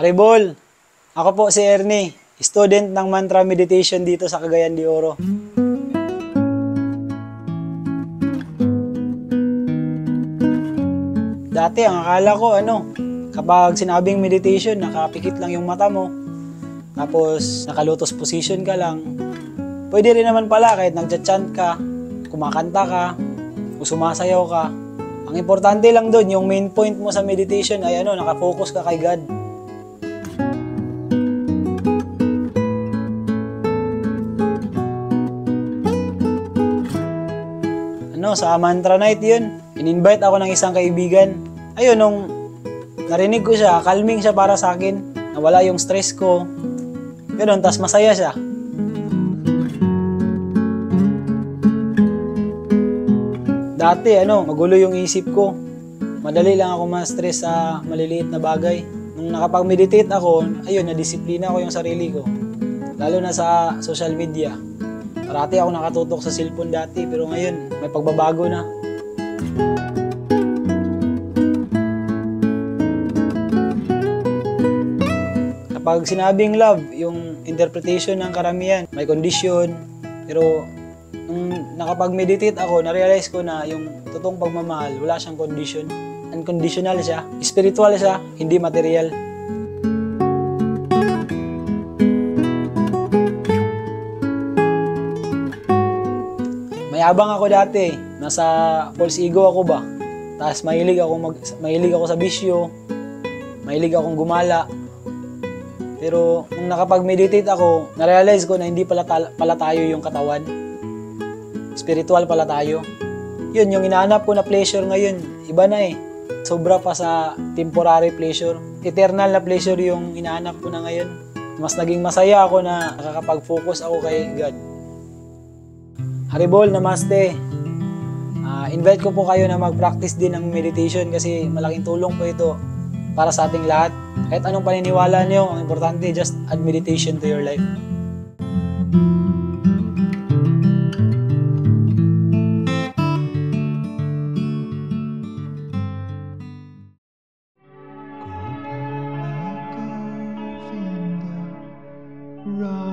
Haribol, ako po si Ernie, student ng mantra meditation dito sa Cagayan de Oro. Dati ang akala ko kapag sinabing meditation, nakapikit lang yung mata mo, tapos nakalutos position ka lang. Pwede rin naman pala kahit nagcha-chant ka, kumakanta ka, o sumasayaw ka. Ang importante lang doon, yung main point mo sa meditation ay nakafocus ka kay God. Sa mantra night yun, in-invite ako ng isang kaibigan. Ayun, nung narinig ko siya, calming siya para sa akin. Nawala yung stress ko. Ganun, tas masaya siya. Dati, magulo yung isip ko. Madali lang ako ma-stress sa maliliit na bagay. Nung nakapag-meditate ako, ayun, nadisiplina ko yung sarili ko. Lalo na sa social media. Parati ako nakatutok sa cellphone dati, pero ngayon, may pagbabago na. Kapag sinabing love, yung interpretation ng karamihan, may condition. Pero nung nakapag-meditate ako, na-realize ko na yung totoong pagmamahal, wala siyang condition. Unconditional siya, spiritual siya, hindi material. Mayabang ako dati, nasa false ego ako ba? Tapos mahilig ako sa bisyo, mahilig akong gumala. Pero nung nakapag-meditate ako, na-realize ko na hindi pala tayo yung katawan. Spiritual pala tayo. Yun, yung inahanap ko na pleasure ngayon, iba na eh. Sobra pa sa temporary pleasure. Eternal na pleasure yung inahanap ko na ngayon. Mas naging masaya ako na nakakapag-focus ako kay God. Haribol, namaste. Invite ko po kayo na mag-practice din ng meditation kasi malaking tulong po ito para sa ating lahat. Kahit anong paniniwala niyo, ang importante, just add meditation to your life. Right.